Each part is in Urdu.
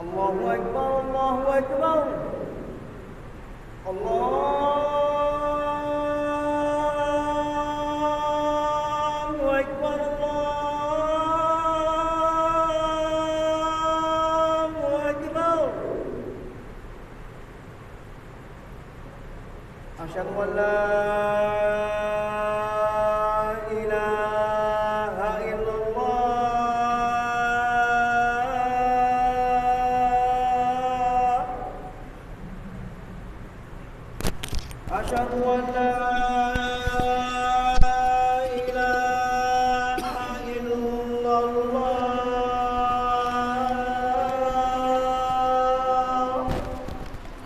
الله أكبر الله أكبر الله أكبر الله أكبر. أشهد أن لا إله إلا الله. أشهد أن لا إله إلا الله.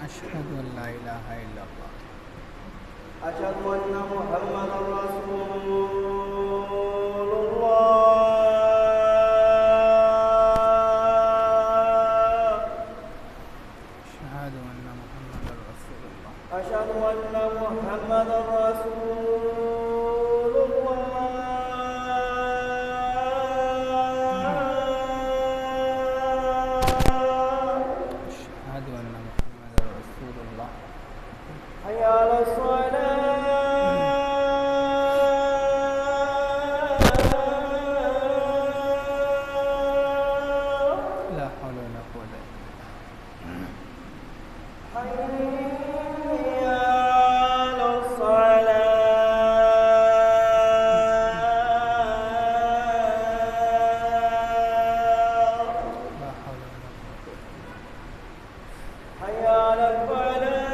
أشهد أن لا إله إلا الله. أشهد أن محمدا رسول الله. أشهد أن محمدا رسول الله. أشهد أن محمدا رسول الله. أشهد أن محمدا رسول الله. حي على الصلاة. لا حول ولا قوة إلا حي على الصلاة. بالله. لا حول ولا قوة إلا حي على الفلاح.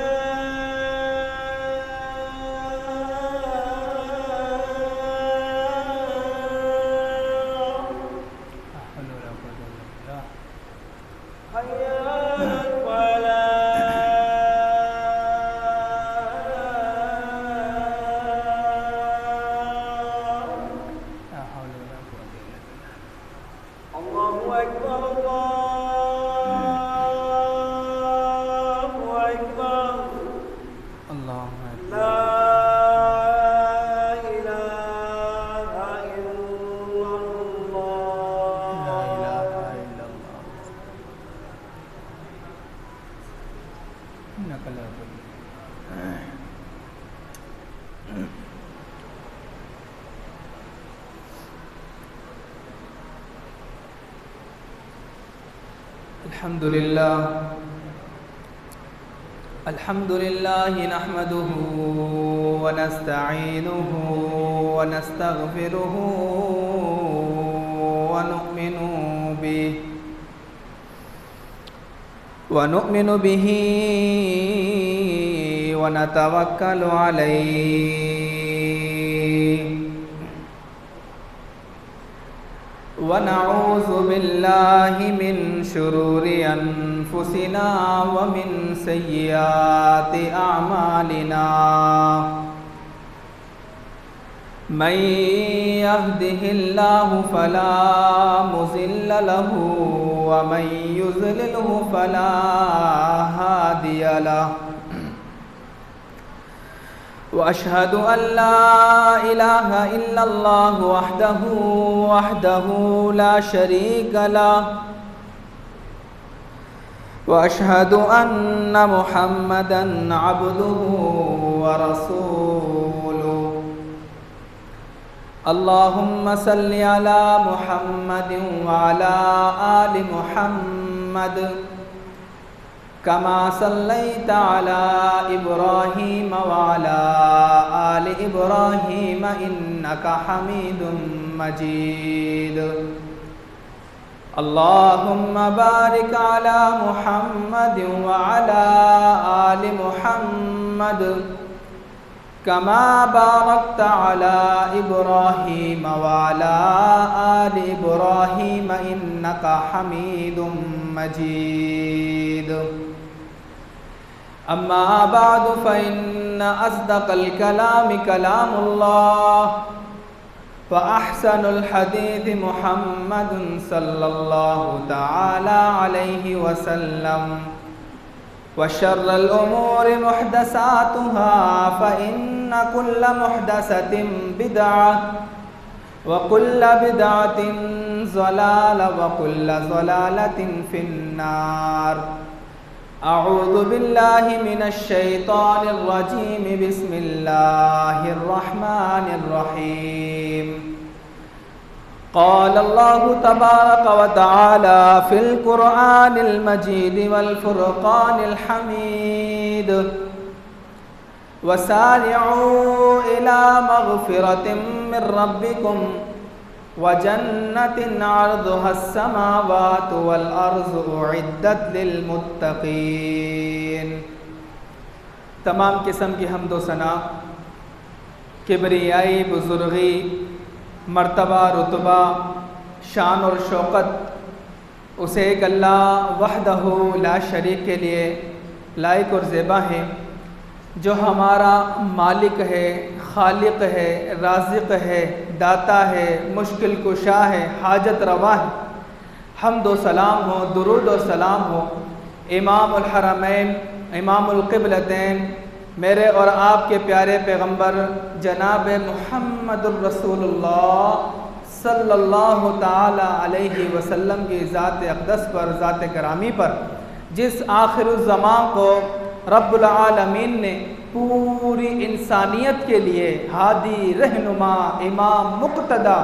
لا حول ولا قوة إلا بالله. حي على الفلاح. لا حول ولا قوة إلا بالله. الله أكبر الله أكبر. الله أكبر. لا إله إلا الله. لا إله إلا الله. إنك لا تضل. الحمد لله الحمد لله نحمده ونستعينه ونستغفره ونؤمن به ونتوكل عليه ونعوذ بالله من شرور أنفسنا ومن سيئات أعمالنا من يهده الله فلا مضل له ومن يضلله فلا هادي له وأشهد أن لا إله إلا الله وحده لا شريك له وأشهد أن محمدا عبده ورسوله اللهم صل على محمد وعلى آل محمد كما صليت على إبراهيم وعلى آل إبراهيم إنك حميد مجيد اللهم بارك على محمد وعلى آل محمد كما باركت على إبراهيم وعلى آل إبراهيم إنك حميد مجيد أما بعد فإن أصدق الكلام كلام الله فأحسن الحديث محمد صلى الله تعالى عليه وسلم وشر الأمور محدثاتها فإن كل محدثة بدعة وكل بدعة ضلالة وكل ضلالة في النار. أعوذ بالله من الشيطان الرجيم. بسم الله الرحمن الرحيم. قال الله تبارك وتعالى في القرآن المجيد والفرقان الحميد: وسارعوا إلى مغفرة من ربكم وجنة عرضها السماوات والأرض أعدت للمتقين. تمام قسم کی حمد و ثنا، کبریائی، بزرگی، مرتبہ، رتبہ، شان اور شوقت اسے ایک اللہ وحدہ لا شریک کے لیے لائق اور زیبا ہے، جو ہمارا مالک ہے، خالق ہے، رازق ہے، داتا ہے، مشکل کشا ہے، حاجت روا ہے. حمد و سلام ہو، درود و سلام ہو امام الحرمین، امام القبلتین، میرے اور آپ کے پیارے پیغمبر جناب محمد الرسول اللہ صلی اللہ تعالی علیہ وسلم کی ذات اقدس پر، ذات کرامی پر، جس آخر الزمان کو رب العالمین نے پوری انسانیت کے لیے ہادی، رہنما، امام، مقتدی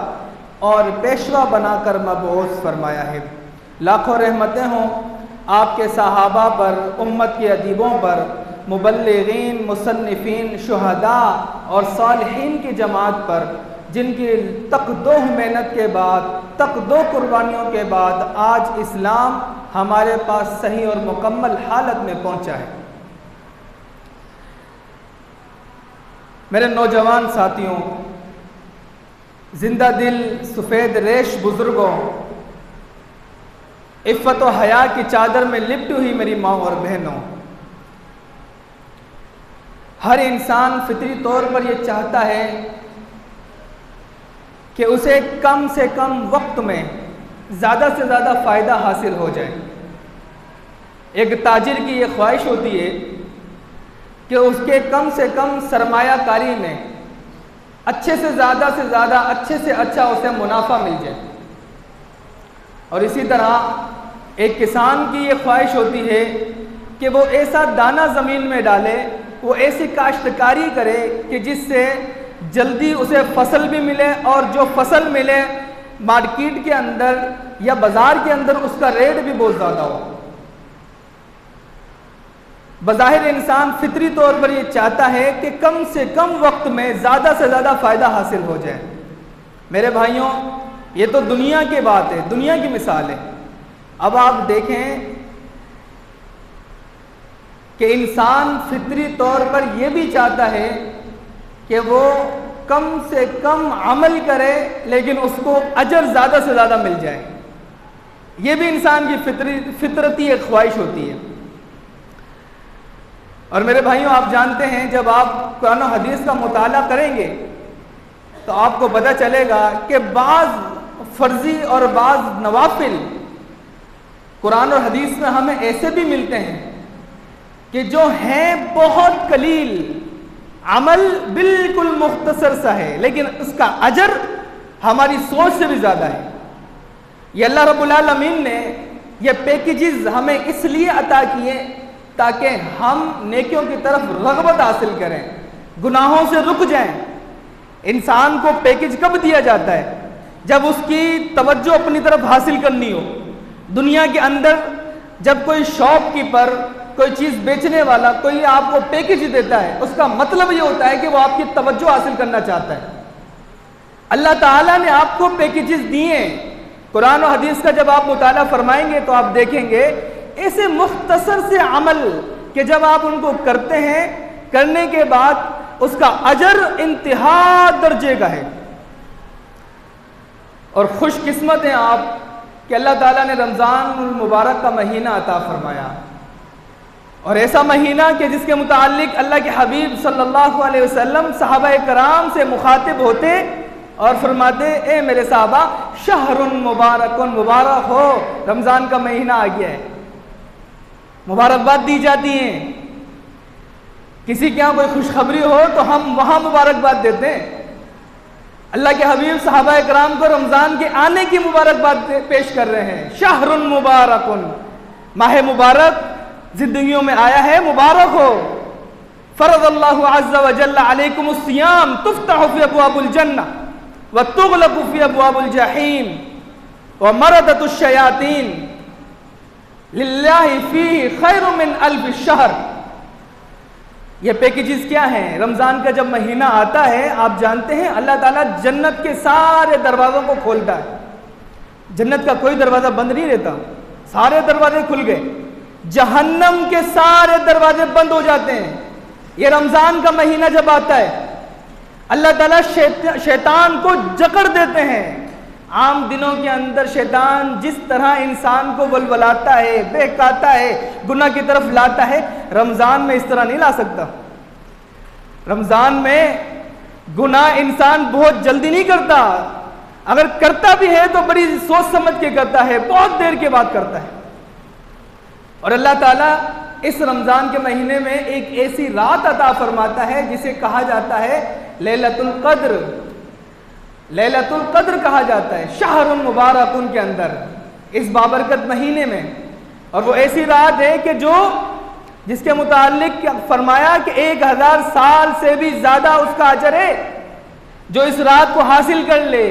اور پیشوا بنا کر مبعوث فرمایا ہے. لاکھوں رحمتیں ہوں آپ کے صحابہ پر، امت کے ادیبوں پر، مبلغین، مصنفین، شہداء اور صالحین کی جماعت پر، جن کی تک دو محنت کے بعد، تک دو قربانیوں کے بعد آج اسلام ہمارے پاس صحیح اور مکمل حالت میں پہنچا ہے. میرے نوجوان ساتھیوں، زندہ دل، سفید ریش بزرگوں، عفت و حیا کی چادر میں لپٹی ہوئی میری ماں اور بہنوں، ہر انسان فطری طور پر یہ چاہتا ہے کہ اسے کم سے کم وقت میں زیادہ سے زیادہ فائدہ حاصل ہو جائے. ایک تاجر کی یہ خواہش ہوتی ہے کہ اس کے کم سے کم سرمایہ کاری میں اچھے سے زیادہ اچھے سے اچھا اسے منافع مل جائے. اور اسی طرح ایک کسان کی یہ خواہش ہوتی ہے کہ وہ ایسا دانہ زمین میں ڈالے، وہ ایسی کاشتکاری کرے کہ جس سے جلدی اسے فصل بھی ملے، اور جو فصل ملے مارکیٹ کے اندر یا بازار کے اندر اس کا ریٹ بھی بہت زیادہ ہو. بظاہر انسان فطری طور پر یہ چاہتا ہے کہ کم سے کم وقت میں زیادہ سے زیادہ فائدہ حاصل ہو جائے. میرے بھائیوں، یہ تو دنیا کی بات ہے، دنیا کی مثال ہے. اب آپ دیکھیں کہ انسان فطری طور پر یہ بھی چاہتا ہے کہ وہ کم سے کم عمل کرے لیکن اس کو اجر زیادہ سے زیادہ مل جائے. یہ بھی انسان کی فطرتی ایک خواہش ہوتی ہے. اور میرے بھائیوں، آپ جانتے ہیں جب آپ قرآن و حدیث کا مطالعہ کریں گے تو آپ کو پتہ چلے گا کہ بعض فرضی اور بعض نوافل قرآن اور حدیث میں ہمیں ایسے بھی ملتے ہیں کہ جو ہیں بہت قلیل، عمل بالکل مختصر سا ہے، لیکن اس کا اجر ہماری سوچ سے بھی زیادہ ہے. یہ اللہ رب العالمین نے یہ پیکیجز ہمیں اس لیے عطا کیے تاکہ ہم نیکیوں کی طرف رغبت حاصل کریں، گناہوں سے رک جائیں. انسان کو پیکیج کب دیا جاتا ہے؟ جب اس کی توجہ اپنی طرف حاصل کرنی ہو. دنیا کے اندر جب کوئی شاپ کیپر، کوئی چیز بیچنے والا کوئی آپ کو پیکیج دیتا ہے، اس کا مطلب یہ ہوتا ہے کہ وہ آپ کی توجہ حاصل کرنا چاہتا ہے. اللہ تعالیٰ نے آپ کو پیکیجز دیے. قرآن و حدیث کا جب آپ مطالعہ فرمائیں گے تو آپ دیکھیں گے ایسے مختصر سے عمل کہ جب آپ ان کو کرتے ہیں، کرنے کے بعد اس کا اجر انتہا درجے کا ہے. اور خوش قسمت ہیں آپ کہ اللہ تعالیٰ نے رمضان المبارک کا مہینہ عطا فرمایا، اور ایسا مہینہ کہ جس کے متعلق اللہ کے حبیب صلی اللہ علیہ وسلم صحابہ کرام سے مخاطب ہوتے اور فرماتے: اے میرے صحابہ، شہر مبارک، مبارک ہو، رمضان کا مہینہ آ گیا ہے. مبارکباد دی جاتی ہیں. کسی کے یہاں کوئی خوشخبری ہو تو ہم وہاں مبارکباد دیتے ہیں. اللہ کے حبیب صحابہ کرام کو رمضان کے آنے کی مبارکباد پیش کر رہے ہیں. شہر مبارکن، ماہ مبارک زندگیوں میں آیا ہے، مبارک ہو. فرض اللہ عز وجل علیکم الصیام تفتح فی ابواب الجنہ وتغلق فی ابواب الجحیم ومردۃ الشیاطین للہ فیہ خیر من الف الشہر. یہ پیکیجز کیا ہیں؟ رمضان کا جب مہینہ آتا ہے آپ جانتے ہیں اللہ تعالیٰ جنت کے سارے دروازوں کو کھولتا ہے. جنت کا کوئی دروازہ بند نہیں رہتا، سارے دروازے کھل گئے. جہنم کے سارے دروازے بند ہو جاتے ہیں. یہ رمضان کا مہینہ جب آتا ہے اللہ تعالیٰ شیطان کو جکڑ دیتے ہیں. عام دنوں کے اندر شیطان جس طرح انسان کو ولولاتا ہے، بہکاتا ہے، گناہ کی طرف لاتا ہے، رمضان میں اس طرح نہیں لا سکتا. رمضان میں گناہ انسان بہت جلدی نہیں کرتا، اگر کرتا بھی ہے تو بڑی سوچ سمجھ کے کرتا ہے، بہت دیر کے بعد کرتا ہے. اور اللہ تعالیٰ اس رمضان کے مہینے میں ایک ایسی رات عطا فرماتا ہے جسے کہا جاتا ہے لیلۃ القدر. لیلۃ القدر کہا جاتا ہے شہر مبارکن کے اندر، اس بابرکت مہینے میں. اور وہ ایسی رات ہے کہ جس کے متعلق فرمایا کہ 1000 سال سے بھی زیادہ اس کا اجر ہے جو اس رات کو حاصل کر لے.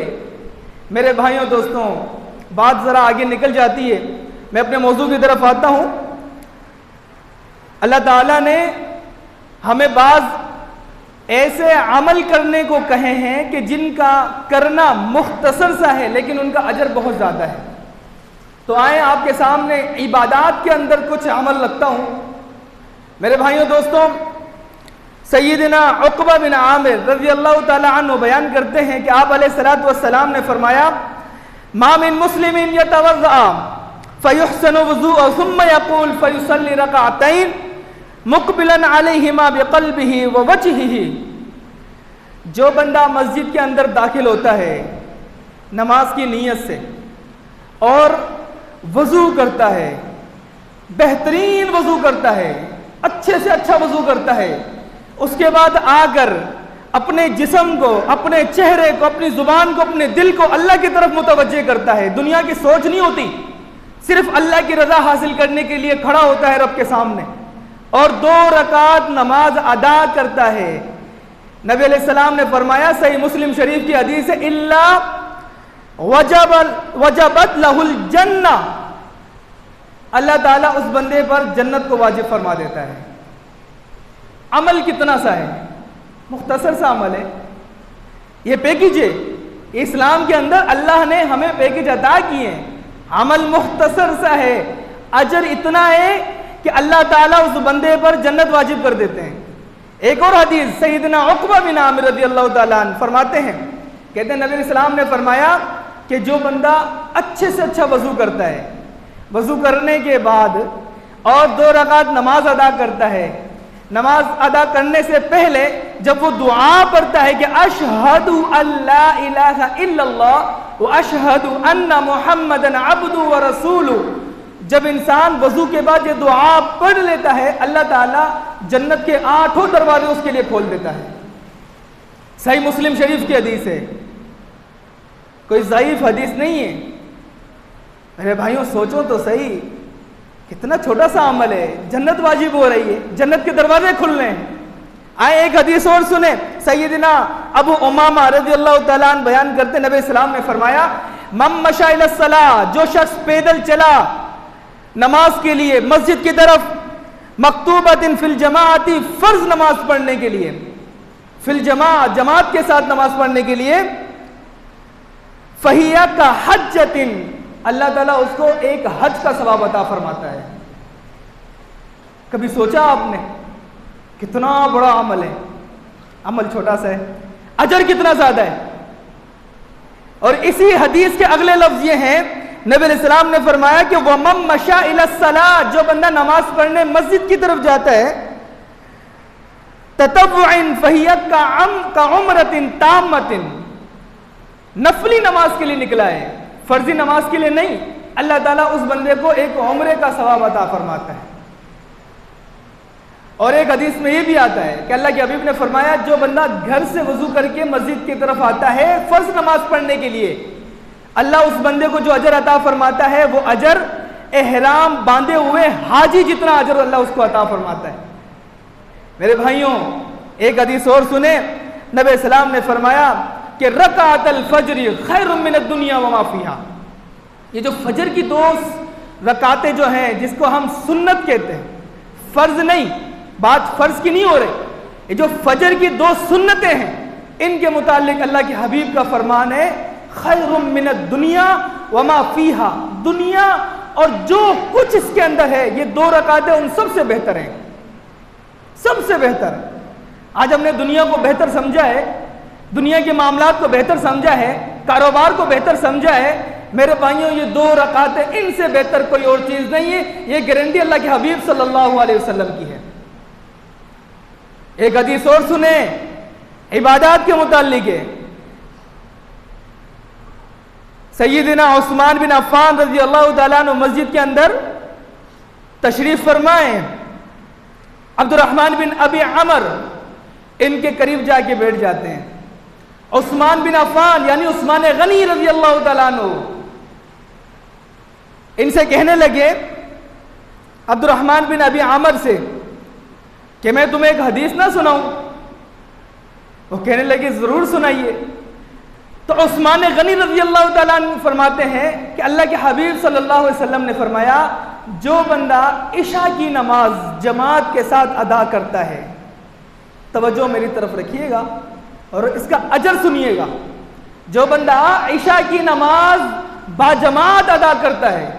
میرے بھائیوں دوستوں، بات ذرا آگے نکل جاتی ہے، میں اپنے موضوع کی طرف آتا ہوں. اللہ تعالیٰ نے ہمیں بعض ایسے عمل کرنے کو کہے ہیں کہ جن کا کرنا مختصر سا ہے لیکن ان کا اجر بہت زیادہ ہے. تو آئیں آپ کے سامنے عبادات کے اندر کچھ عمل رکھتا ہوں. میرے بھائیوں دوستوں، سیدنا عقبہ بن عامر رضی اللہ تعالی عنہ بیان کرتے ہیں کہ آپ علیہ الصلوۃ والسلام نے فرمایا ما من مسلم یتوضأ فیحسن وضوءه ثم یقول فیصلی رکعتین مقبلا علیہما بقلبہ ووجہہ. جو بندہ مسجد کے اندر داخل ہوتا ہے نماز کی نیت سے اور وضو کرتا ہے، بہترین وضو کرتا ہے، اچھے سے اچھا وضو کرتا ہے، اس کے بعد آ کر اپنے جسم کو، اپنے چہرے کو، اپنی زبان کو، اپنے دل کو اللہ کی طرف متوجہ کرتا ہے، دنیا کی سوچ نہیں ہوتی، صرف اللہ کی رضا حاصل کرنے کے لیے کھڑا ہوتا ہے رب کے سامنے اور 2 رکعت نماز ادا کرتا ہے. نبی علیہ السلام نے فرمایا، صحیح مسلم شریف کی حدیث ہے، الا وجبت لہ الجنہ، اللہ تعالیٰ اس بندے پر جنت کو واجب فرما دیتا ہے. عمل کتنا سا ہے، مختصر سا عمل ہے. یہ پیکیج ہے اسلام کے اندر، اللہ نے ہمیں پیکیج عطا کیے ہیں. عمل مختصر سا ہے، اجر اتنا ہے کہ اللہ تعالیٰ اس بندے پر جنت واجب کر دیتے ہیں. ایک اور حدیث سیدنا عقبہ بن عامر رضی اللہ تعالیٰ عنہ فرماتے ہیں، کہتے ہیں نبی علیہ السلام نے فرمایا کہ جو بندہ اچھے سے اچھا وضو کرتا ہے، وضو کرنے کے بعد اور 2 رکعت نماز ادا کرتا ہے، نماز ادا کرنے سے پہلے جب وہ دعا پڑھتا ہے کہ اشہد ان لا الہ الا اللہ واشہد ان محمدن عبدہ ورسولہ، جب انسان وضو کے بعد یہ دعا پڑھ لیتا ہے اللہ تعالیٰ جنت کے 8 دروازے اس کے لیے کھول دیتا ہے. صحیح مسلم شریف کی حدیث ہے، کوئی ضعیف حدیث نہیں ہے. میرے بھائیوں سوچو تو صحیح، کتنا چھوٹا سا عمل ہے، جنت واجب ہو رہی ہے، جنت کے دروازے کھل رہے ہیں. آئے ایک حدیث اور سنیں، سیدنا ابو امامہ رضی اللہ تعالیٰ عنہ بیان کرتے نبی السلام نے فرمایا من مشى الى الصلاة، جو شخص پیدل چلا نماز کے لیے مسجد کی طرف، مکتوبۃ فی الجماعۃ، فرض نماز پڑھنے کے لیے، فی الجماعت، جماعت کے ساتھ نماز پڑھنے کے لیے، فہی کحجۃ، اللہ تعالیٰ اس کو ایک حج کا ثواب عطا فرماتا ہے. کبھی سوچا آپ نے کتنا بڑا عمل ہے؟ عمل چھوٹا سا ہے، اجر کتنا زیادہ ہے. اور اسی حدیث کے اگلے لفظ یہ ہیں، نبی علیہ السلام نے فرمایا کہ وَمَن مَشَى إِلَى الصَّلَاةِ، جو بندہ نماز پڑھنے مسجد کی طرف جاتا ہے، تَطَوُّعٍ فَهِيَ كَعُمْرَةٍ تَامَّةٍ، نفلی نماز کے لیے نکلا ہے، فرضی نماز کے لیے نہیں. اللہ تعالیٰ اس بندے کو ایک عمرے کا ثواب عطا فرماتا ہے. اور ایک حدیث میں یہ بھی آتا ہے کہ اللہ کے حبیب نے فرمایا جو بندہ گھر سے وضو کر کے مسجد کی طرف آتا ہے فرض نماز پڑھنے کے لیے، اللہ اس بندے کو جو اجر عطا فرماتا ہے وہ اجر احرام باندھے ہوئے حاجی جتنا اجر اللہ اس کو عطا فرماتا ہے۔ میرے بھائیوں ایک حدیث اور سنیں، نبی السلام نے فرمایا کہ رکعت الفجر خیر من الدنیا وما فیہا، یہ جو فجر کی 2 رکعتیں جو ہیں جس کو ہم سنت کہتے ہیں، فرض نہیں، بات فرض کی نہیں ہو رہی، یہ جو فجر کی 2 سنتیں ہیں ان کے متعلق اللہ کے حبیب کا فرمان ہے خیر من الدنیا وما فیہا، دنیا اور جو کچھ اس کے اندر ہے یہ 2 رکعتیں ان سب سے بہتر ہیں، سب سے بہتر۔ آج ہم نے دنیا کو بہتر سمجھا ہے، دنیا کے معاملات کو بہتر سمجھا ہے، کاروبار کو بہتر سمجھا ہے۔ میرے بھائیوں یہ 2 رکعتیں ان سے بہتر کوئی اور چیز نہیں ہے، یہ گارنٹی اللہ کے حبیب صلی اللہ علیہ وسلم کی ہے۔ ایک حدیث اور سنیں عبادات کے متعلق ہے، سیدنا عثمان بن عفان رضی اللہ تعالیٰ عنہ مسجد کے اندر تشریف فرمائے، عبد الرحمن بن ابی عمر ان کے قریب جا کے بیٹھ جاتے ہیں، عثمان بن عفان یعنی عثمان غنی رضی اللہ تعالیٰ عنہ ان سے کہنے لگے عبد الرحمن بن ابی عمر سے کہ میں تمہیں ایک حدیث نہ سناؤں؟ وہ کہنے لگے ضرور سنائیے۔ تو عثمان غنی رضی اللہ تعالیٰ عنہ فرماتے ہیں کہ اللہ کے حبیب صلی اللہ علیہ وسلم نے فرمایا جو بندہ عشاء کی نماز جماعت کے ساتھ ادا کرتا ہے، توجہ میری طرف رکھیے گا اور اس کا اجر سنیے گا، جو بندہ عشاء کی نماز باجماعت ادا کرتا ہے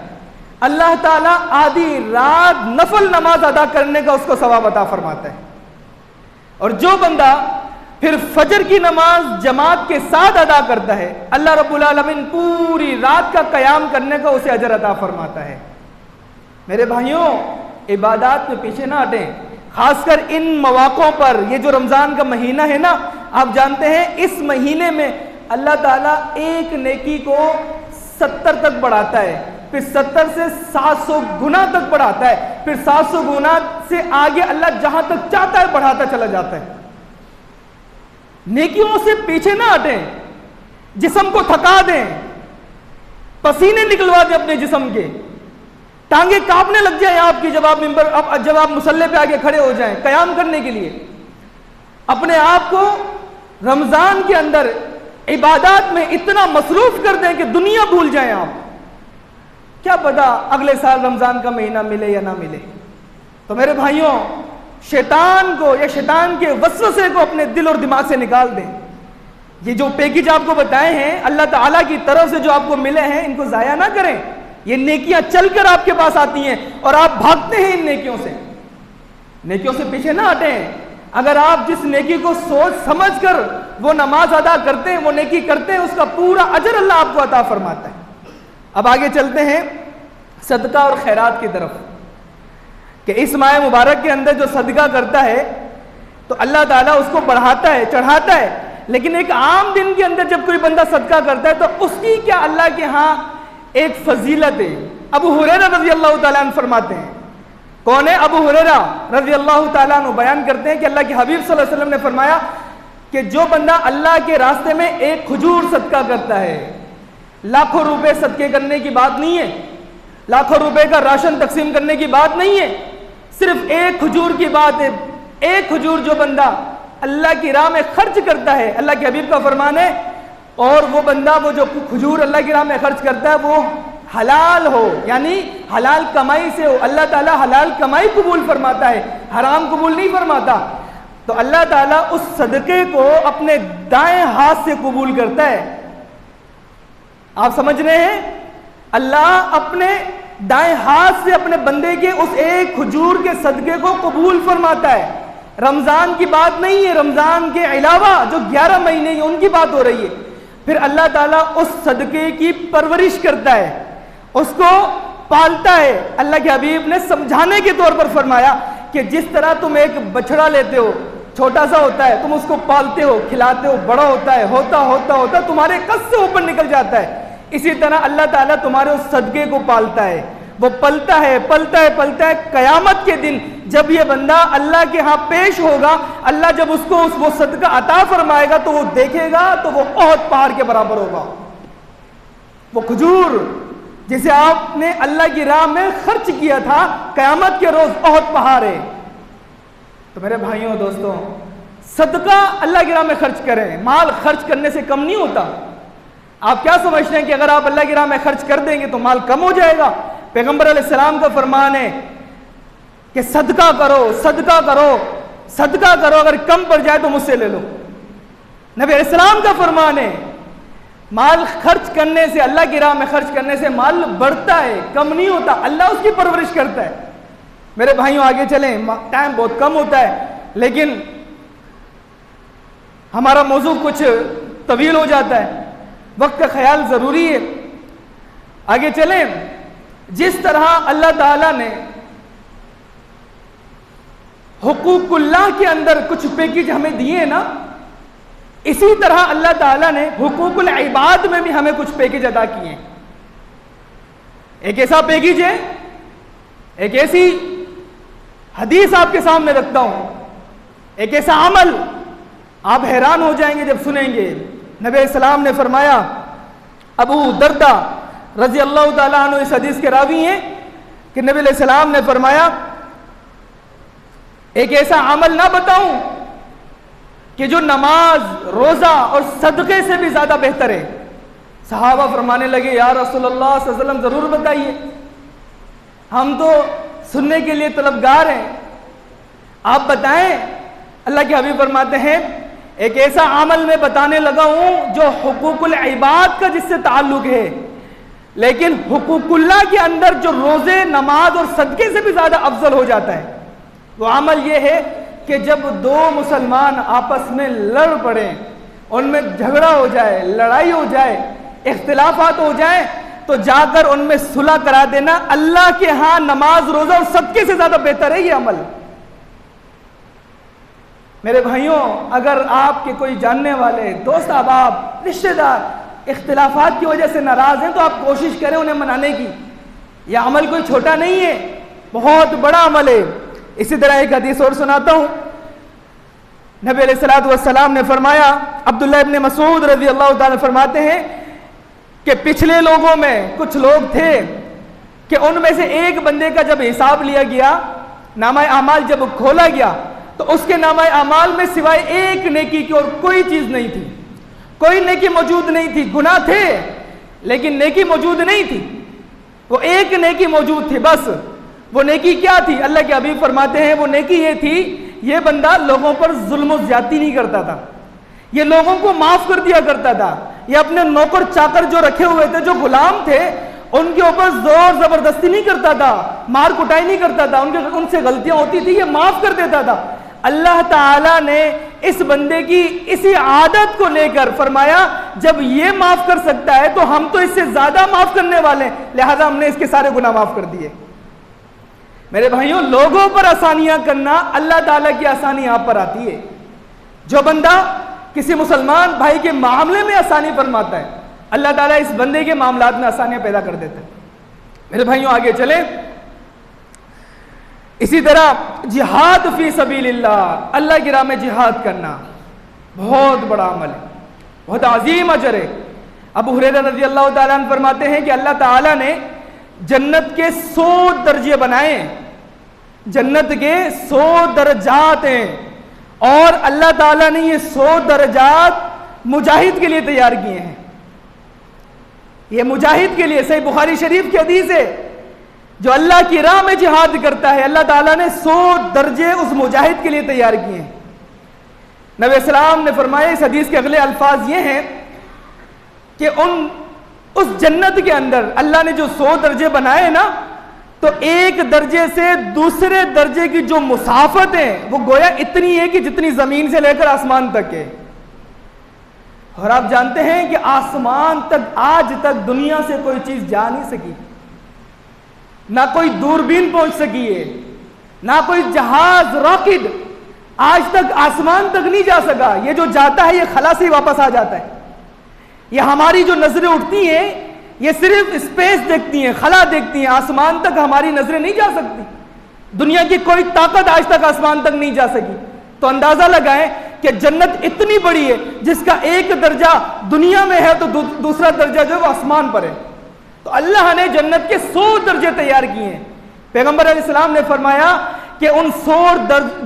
اللہ تعالیٰ آدھی رات نفل نماز ادا کرنے کا اس کو ثواب عطا فرماتا ہے، اور جو بندہ پھر فجر کی نماز جماعت کے ساتھ ادا کرتا ہے اللہ رب العالمین پوری رات کا قیام کرنے کا اسے اجر عطا فرماتا ہے۔ میرے بھائیوں عبادات میں پیچھے نہ ہٹیں، خاص کر ان مواقعوں پر۔ یہ جو رمضان کا مہینہ ہے نا، آپ جانتے ہیں اس مہینے میں اللہ تعالیٰ ایک نیکی کو 70 تک بڑھاتا ہے، پھر 70 سے 700 گنا تک بڑھاتا ہے، پھر 700 گنا سے آگے اللہ جہاں تک چاہتا ہے بڑھاتا چلا جاتا ہے۔ نیکیوں سے پیچھے نہ ہٹیں، جسم کو تھکا دیں، پسینے نکلوا دیں اپنے جسم کے، ٹانگیں کانپنے لگ جائیں آپ کی جب آپ مصلی پہ آگے کھڑے ہو جائیں قیام کرنے کے لیے۔ اپنے آپ کو رمضان کے اندر عبادات میں اتنا مصروف کر دیں کہ دنیا بھول جائیں آپ، کیا پتا اگلے سال رمضان کا مہینہ ملے یا نہ ملے۔ تو میرے بھائیوں شیطان کو یا شیطان کے وسوسے کو اپنے دل اور دماغ سے نکال دیں۔ یہ جو پیکج آپ کو بتائے ہیں اللہ تعالیٰ کی طرف سے جو آپ کو ملے ہیں ان کو ضائع نہ کریں، یہ نیکیاں چل کر آپ کے پاس آتی ہیں اور آپ بھاگتے ہیں ان نیکیوں سے۔ نیکیوں سے پیچھے نہ ہٹیں۔ اگر آپ جس نیکی کو سوچ سمجھ کر وہ نماز ادا کرتے ہیں، وہ نیکی کرتے ہیں، اس کا پورا اجر اللہ آپ کو عطا فرماتا ہے۔ اب آگے چلتے ہیں صدقہ اور خیرات کی طرف، کہ اس ماہ مبارک کے اندر جو صدقہ کرتا ہے تو اللہ تعالیٰ اس کو بڑھاتا ہے، چڑھاتا ہے، لیکن ایک عام دن کے اندر جب کوئی بندہ صدقہ کرتا ہے تو اس کی کیا اللہ کے ہاں ایک فضیلت ہے۔ ابو ہریرہ رضی اللہ تعالیٰ عنہ فرماتے ہیں، کون ہے ابو ہریرہ رضی اللہ تعالیٰ عنہ؟ بیان کرتے ہیں کہ اللہ کے حبیب صلی اللہ علیہ وسلم نے فرمایا کہ جو بندہ اللہ کے راستے میں ایک کھجور صدقہ کرتا ہے، لاکھوں روپے صدقے کرنے کی بات نہیں ہے، لاکھوں روپے کا راشن تقسیم کرنے کی بات نہیں ہے، صرف ایک کھجور کی بات ہے۔ ایک کھجور جو بندہ اللہ کی راہ میں خرچ کرتا ہے، اللہ کے حبیب کا فرمان ہے، اور وہ بندہ وہ جو کھجور اللہ کی راہ میں خرچ کرتا ہے وہ حلال ہو، یعنی حلال کمائی سے ہو، اللہ تعالیٰ حلال کمائی قبول فرماتا ہے، حرام قبول نہیں فرماتا، تو اللہ تعالیٰ اس صدقے کو اپنے دائیں ہاتھ سے قبول کرتا ہے۔ آپ سمجھ رہے ہیں؟ اللہ اپنے دائیں ہاتھ سے اپنے بندے کے اس ایک کھجور کے صدقے کو قبول فرماتا ہے۔ رمضان کی بات نہیں ہے، رمضان کے علاوہ جو 11 مہینے ہیں ان کی بات ہو رہی ہے۔ پھر اللہ تعالیٰ اس صدقے کی پرورش کرتا ہے، اس کو پالتا ہے۔ اللہ کے حبیب نے سمجھانے کے طور پر فرمایا کہ جس طرح تم ایک بچڑا لیتے ہو، چھوٹا سا ہوتا ہے، تم اس کو پالتے ہو، کھلاتے ہو، بڑا ہوتا ہے، ہوتا تمہارے قد سے اوپر نکل جاتا ہے، اسی طرح اللہ تعالیٰ تمہارے اس صدقے کو پالتا ہے، وہ پلتا ہے پلتا ہے پلتا ہے، قیامت کے دن جب یہ بندہ اللہ کے ہاں پیش ہوگا، اللہ جب اس کو وہ صدقہ عطا فرمائے گا تو وہ دیکھے گا تو وہ احد پہاڑ کے برابر ہوگا۔ وہ کھجور جسے آپ نے اللہ کی راہ میں خرچ کیا تھا، قیامت کے روز احد پہاڑ ہے۔ تو میرے بھائیوں دوستوں، صدقہ اللہ کی راہ میں خرچ کریں، مال خرچ کرنے سے کم نہیں ہوتا۔ آپ کیا سمجھتے ہیں کہ اگر آپ اللہ کی راہ میں خرچ کر دیں گے تو مال کم ہو جائے گا؟ پیغمبر علیہ السلام کا فرمان ہے کہ صدقہ کرو صدقہ کرو صدقہ کرو، اگر کم پڑ جائے تو مجھ سے لے لو۔ نبی علیہ السلام کا فرمان ہے مال خرچ کرنے سے، اللہ کی راہ میں خرچ کرنے سے مال بڑھتا ہے، کم نہیں ہوتا، اللہ اس کی پرورش کرتا ہے۔ میرے بھائیوں آگے چلیں، ٹائم بہت کم ہوتا ہے لیکن ہمارا موضوع کچھ طویل ہو جاتا ہے، وقت کا خیال ضروری ہے۔ آگے چلیں، جس طرح اللہ تعالیٰ نے حقوق اللہ کے اندر کچھ پیکیج ہمیں دیے نا، اسی طرح اللہ تعالیٰ نے حقوق العباد میں بھی ہمیں کچھ پیکیج ادا کیے ہیں۔ ایک ایسا پیکیج ہے، ایک ایسی حدیث آپ کے سامنے رکھتا ہوں، ایک ایسا عمل آپ حیران ہو جائیں گے جب سنیں گے۔ نبی علیہ السلام نے فرمایا، ابو دردہ رضی اللہ تعالیٰ عنہ اس حدیث کے راوی ہیں کہ نبی علیہ السلام نے فرمایا ایک ایسا عمل نہ بتاؤں کہ جو نماز، روزہ اور صدقے سے بھی زیادہ بہتر ہے۔ صحابہ فرمانے لگے، یا رسول اللہ صلی اللہ علیہ وسلم ضرور بتائیے، ہم تو سننے کے لیے طلبگار ہیں، آپ بتائیں۔ اللہ کے حبیب فرماتے ہیں ایک ایسا عمل میں بتانے لگا ہوں جو حقوق العباد کا جس سے تعلق ہے، لیکن حقوق اللہ کے اندر جو روزے، نماز اور صدقے سے بھی زیادہ افضل ہو جاتا ہے۔ وہ عمل یہ ہے کہ جب دو مسلمان آپس میں لڑ پڑیں، ان میں جھگڑا ہو جائے، لڑائی ہو جائے، اختلافات ہو جائیں، تو جا کر ان میں صلح کرا دینا اللہ کے ہاں نماز، روزہ اور صدقے سے زیادہ بہتر ہے یہ عمل۔ میرے بھائیوں، اگر آپ کے کوئی جاننے والے دوست احباب، رشتہ دار اختلافات کی وجہ سے ناراض ہیں تو آپ کوشش کریں انہیں منانے کی۔ یہ عمل کوئی چھوٹا نہیں ہے، بہت بڑا عمل ہے۔ اسی طرح ایک حدیث اور سناتا ہوں، نبی علیہ الصلوۃ والسلام نے فرمایا، عبداللہ ابن مسعود رضی اللہ تعالیٰ فرماتے ہیں کہ پچھلے لوگوں میں کچھ لوگ تھے کہ ان میں سے ایک بندے کا جب حساب لیا گیا، نامہ اعمال جب کھولا گیا تو اس کے نامہ اعمال میں سوائے ایک نیکی کی اور کوئی چیز نہیں تھی، کوئی نیکی موجود نہیں تھی۔ گناہ تھے لیکن نیکی موجود نہیں تھی، وہ ایک نیکی موجود تھی بس۔ وہ نیکی کیا تھی؟ اللہ کے حبیب فرماتے ہیں وہ نیکی یہ تھی، یہ بندہ لوگوں پر ظلم و زیادتی نہیں کرتا تھا، یہ لوگوں کو معاف کر دیا کرتا تھا، یہ اپنے نوکر چاکر جو رکھے ہوئے تھے، جو غلام تھے، ان کے اوپر زور زبردستی نہیں کرتا تھا، مار کٹائی نہیں کرتا تھا، ان سے غلطیاں ہوتی تھی یہ معاف کر دیتا تھا۔ اللہ تعالیٰ نے اس بندے کی اسی عادت کو لے کر فرمایا جب یہ معاف کر سکتا ہے تو ہم تو اس سے زیادہ معاف کرنے والے ہیں، لہذا ہم نے اس کے سارے گناہ معاف کر دیے۔ میرے بھائیوں، لوگوں پر آسانیاں کرنا، اللہ تعالیٰ کی آسانی آپ پر آتی ہے۔ جو بندہ کسی مسلمان بھائی کے معاملے میں آسانی فرماتا ہے، اللہ تعالیٰ اس بندے کے معاملات میں آسانیاں پیدا کر دیتا ہے۔ میرے بھائیوں آگے چلیں، اسی طرح جہاد فی سبیل اللہ، اللہ کی راہ میں جہاد کرنا بہت بڑا عمل ہے، بہت عظیم اجر ہے۔ ابو ہریرہ رضی اللہ تعالیٰ عنہ فرماتے ہیں کہ اللہ تعالیٰ نے جنت کے 100 درجے بنائے ہیں، جنت کے 100 درجات ہیں، اور اللہ تعالیٰ نے یہ 100 درجات مجاہد کے لیے تیار کیے ہیں۔ یہ مجاہد کے لیے، صحیح بخاری شریف کی حدیث ہے، جو اللہ کی راہ میں جہاد کرتا ہے اللہ تعالیٰ نے 100 درجے اس مجاہد کے لیے تیار کیے ہیں۔ نبی السلام نے فرمایا، اس حدیث کے اگلے الفاظ یہ ہیں کہ اس جنت کے اندر اللہ نے جو 100 درجے بنائے نا، تو ایک درجے سے دوسرے درجے کی جو مسافت ہے وہ گویا اتنی ہے کہ جتنی زمین سے لے کر آسمان تک ہے۔ اور آپ جانتے ہیں کہ آسمان تک آج تک دنیا سے کوئی چیز جا نہیں سکی، نہ کوئی دوربین پہنچ سکی ہے، نہ کوئی جہاز، راکٹ آج تک آسمان تک نہیں جا سکا۔ یہ جو جاتا ہے یہ خلا سے ہی واپس آ جاتا ہے۔ یہ ہماری جو نظریں اٹھتی ہیں یہ صرف اسپیس دیکھتی ہیں، خلا دیکھتی ہیں، آسمان تک ہماری نظریں نہیں جا سکتی، دنیا کی کوئی طاقت آج تک آسمان تک نہیں جا سکی. تو اندازہ لگائیں کہ جنت اتنی بڑی ہے جس کا ایک درجہ دنیا میں ہے تو دوسرا درجہ جو ہے وہ آسمان پر ہے. تو اللہ نے جنت کے 100 درجے تیار کیے ہیں. پیغمبر علیہ السلام نے فرمایا کہ ان 100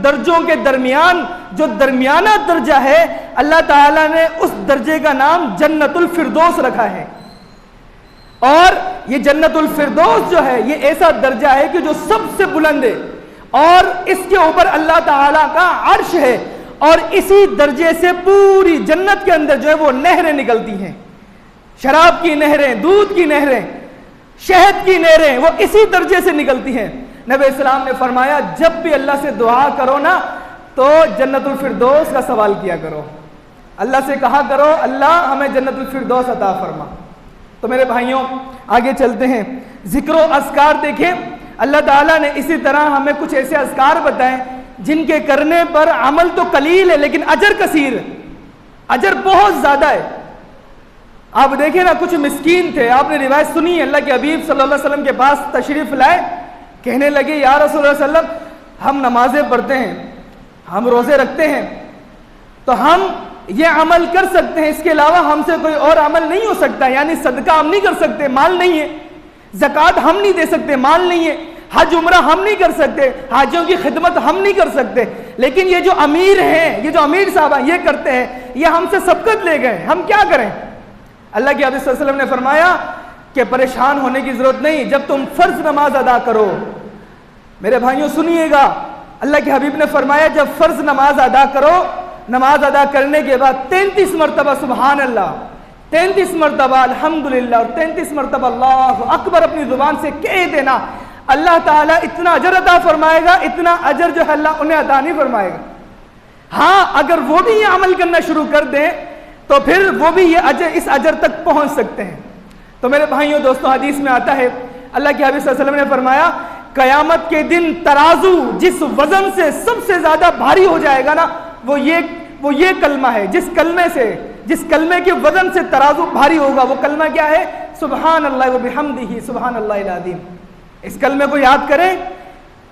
درجوں کے درمیان جو درمیانہ درجہ ہے اللہ تعالیٰ نے اس درجے کا نام جنت الفردوس رکھا ہے. اور یہ جنت الفردوس جو ہے یہ ایسا درجہ ہے کہ جو سب سے بلند ہے اور اس کے اوپر اللہ تعالیٰ کا عرش ہے اور اسی درجے سے پوری جنت کے اندر جو ہے وہ نہریں نکلتی ہیں، شراب کی نہریں، دودھ کی نہریں، شہد کی نہریں، وہ اسی درجے سے نکلتی ہیں. نبی اسلام نے فرمایا جب بھی اللہ سے دعا کرو نا تو جنت الفردوس کا سوال کیا کرو، اللہ سے کہا کرو اللہ ہمیں جنت الفردوس عطا فرما. تو میرے بھائیوں آگے چلتے ہیں. ذکر و اذکار دیکھیں، اللہ تعالیٰ نے اسی طرح ہمیں کچھ ایسے اذکار بتائیں جن کے کرنے پر عمل تو قلیل ہے لیکن اجر کثیر ہے، اجر بہت زیادہ ہے. آپ دیکھیں نا کچھ مسکین تھے، آپ نے روایت سنی ہے، اللہ کے حبیب صلی اللہ علیہ وسلم کے پاس تشریف لائے، کہنے لگے یا رسول اللہ صلی اللہ علیہ وسلم ہم نمازیں پڑھتے ہیں، ہم روزے رکھتے ہیں، تو ہم یہ عمل کر سکتے ہیں، اس کے علاوہ ہم سے کوئی اور عمل نہیں ہو سکتا، یعنی صدقہ ہم نہیں کر سکتے، مال نہیں ہے، زکوٰۃ ہم نہیں دے سکتے، مال نہیں ہے، حج عمرہ ہم نہیں کر سکتے، حاجیوں کی خدمت ہم نہیں کر سکتے، لیکن یہ جو امیر ہیں، یہ جو امیر صاحب ہیں یہ کرتے ہیں، یہ ہم سے سبقت لے گئے، ہم کیا کریں؟ اللہ کے حبیب صلی اللہ علیہ وسلم نے فرمایا کہ پریشان ہونے کی ضرورت نہیں، جب تم فرض نماز ادا کرو. میرے بھائیوں سنیے گا، اللہ کے حبیب نے فرمایا جب فرض نماز ادا کرو، نماز ادا کرنے کے بعد 33 مرتبہ سبحان اللہ، 33 مرتبہ الحمدللہ اور 33 مرتبہ اللہ اکبر اپنی زبان سے کہہ دینا، اللہ تعالیٰ اتنا اجر عطا فرمائے گا، اتنا اجر جو ہے اللہ انہیں عطا نہیں فرمائے گا. ہاں اگر وہ بھی یہ عمل کرنا شروع کر دیں تو پھر وہ بھی یہ اجر اس اجر تک پہنچ سکتے ہیں. تو میرے بھائیوں دوستوں حدیث میں آتا ہے اللہ کے حبیب صلی اللہ علیہ وسلم نے فرمایا قیامت کے دن ترازو جس وزن سے سب سے زیادہ بھاری ہو جائے گا نا وہ یہ کلمہ ہے، جس کلمے کے وزن سے ترازو بھاری ہوگا وہ کلمہ کیا ہے؟ سبحان اللہ و بحمدہ سبحان اللہ العظیم. اس کلمے کو یاد کریں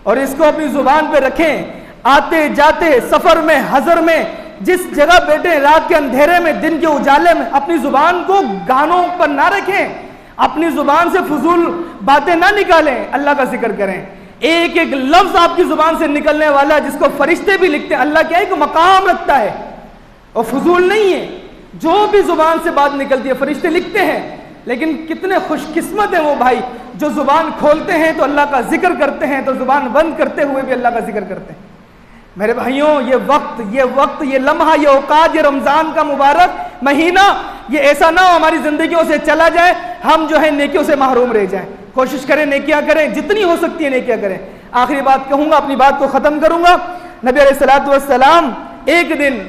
اور اس کو اپنی زبان پہ رکھیں. آتے جاتے سفر میں حضر میں جس جگہ بیٹھے، رات کے اندھیرے میں دن کے اجالے میں، اپنی زبان کو گانوں پر نہ رکھیں، اپنی زبان سے فضول باتیں نہ نکالیں، اللہ کا ذکر کریں. ایک ایک لفظ آپ کی زبان سے نکلنے والا جس کو فرشتے بھی لکھتے ہیں، اللہ کیا ایک مقام رکھتا ہے اور فضول نہیں ہے. جو بھی زبان سے بات نکلتی ہے فرشتے لکھتے ہیں، لیکن کتنے خوش قسمت ہیں وہ بھائی جو زبان کھولتے ہیں تو اللہ کا ذکر کرتے ہیں، تو زبان بند کرتے ہوئے بھی اللہ کا ذکر کرتے ہیں. میرے بھائیوں یہ وقت یہ لمحہ یہ اوقات یہ رمضان کا مبارک مہینہ یہ ایسا نہ ہو ہماری زندگیوں سے چلا جائے، ہم جو ہے نیکیوں سے محروم رہ جائیں. کوشش کریں نیکیاں کریں، جتنی ہو سکتی ہے نیکیاں کریں. آخری بات کہوں گا، اپنی بات کو ختم کروں گا. نبی علیہ الصلوۃ والسلام ایک دن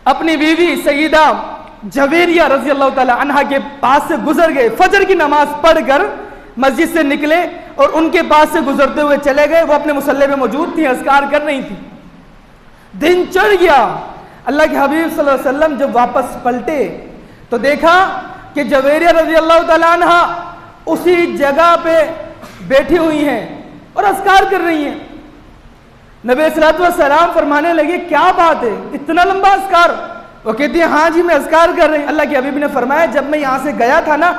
اپنی بیوی سیدہ جویریہ رضی اللہ تعالی عنہا کے پاس سے گزر گئے، فجر کی نماز پڑھ کر مسجد سے نکلے اور ان کے پاس سے گزرتے ہوئے چلے گئے. وہ اپنے مصلی پہ موجود تھیں، اذکار کر رہی تھی. دن چڑھ گیا. اللہ کے حبیب صلی اللہ علیہ وسلم جب واپس پلٹے تو دیکھا کہ جویریہ رضی اللہ تعالیٰ عنہا اسی جگہ پہ بیٹھی ہوئی ہیں اور اذکار کر رہی ہیں. نبی صلی اللہ علیہ وسلم فرمانے لگے کیا بات ہے، اتنا لمبا اذکار؟ وہ کہتی ہیں ہاں جی میں اذکار کر رہی ہوں. اللہ کے حبیب نے فرمایا جب میں یہاں سے گیا تھا نا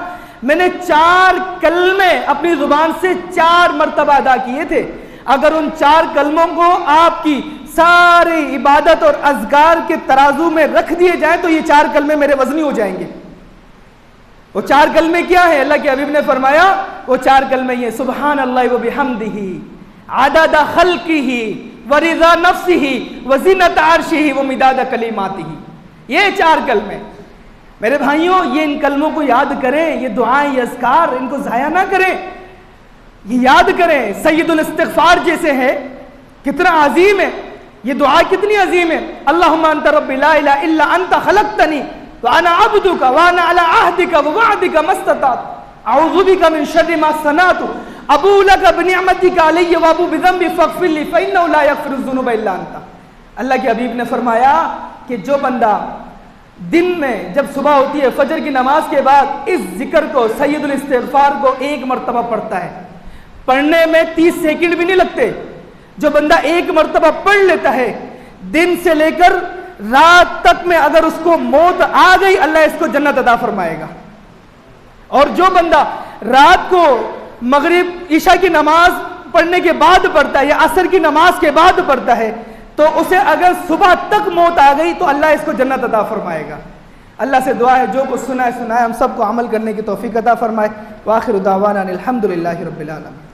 میں نے 4 کلمے اپنی زبان سے 4 مرتبہ ادا کیے تھے. اگر ان 4 کلموں کو آپ کی ساری عبادت اور اذکار کے ترازو میں رکھ دیے جائیں تو یہ 4 کلمے میرے وزنی ہو جائیں گے. وہ 4 کلمے کیا ہے؟ اللہ کے حبیب نے فرمایا وہ 4 کلمے یہ سبحان اللہ و بحمدہ عدد خلقہ ورضا نفسہ وزینت عرشہ ومداد کلماتہ. یہ 4 کلمے میرے بھائیوں یہ ان کلموں کو یاد کریں، یہ دعائیں یہ اذکار ان کو ضائع نہ کریں، یہ یاد کریں. سید الاستغفار جیسے ہے کتنا عظیم ہے، یہ دعا کتنی عظیم ہے. اللہم انت رب لا الہ الا انت خلقتنی وانا عبدک وانا علی عہدک ووعدک ما استطعت اعوذ بک من شر ما صنعت ابوء لک بنعمتک علی وابوء بذنبی فاغفر لی فانہ لا یغفر الذنوب الا انت. اللہ کے حبیب نے فرمایا کہ جو بندہ دن میں جب صبح ہوتی ہے فجر کی نماز کے بعد اس ذکر کو سید الاستغفار کو 1 مرتبہ پڑھتا ہے، پڑھنے میں 30 سیکنڈ بھی نہیں لگتے، جو بندہ 1 مرتبہ پڑھ لیتا ہے دن سے لے کر رات تک میں اگر اس کو موت آ گئی اللہ اس کو جنت عطا فرمائے گا۔ اور جو بندہ رات کو مغرب عشاء کی نماز پڑھنے کے بعد پڑھتا ہے یا عصر کی نماز کے بعد پڑھتا ہے تو اسے اگر صبح تک موت آ گئی تو اللہ اس کو جنت عطا فرمائے گا۔ اللہ سے دعا ہے جو کچھ سنا ہے ہم سب کو عمل کرنے کی توفیق عطا فرمائے۔ وآخر دعوانا الحمدللہ رب العالمین۔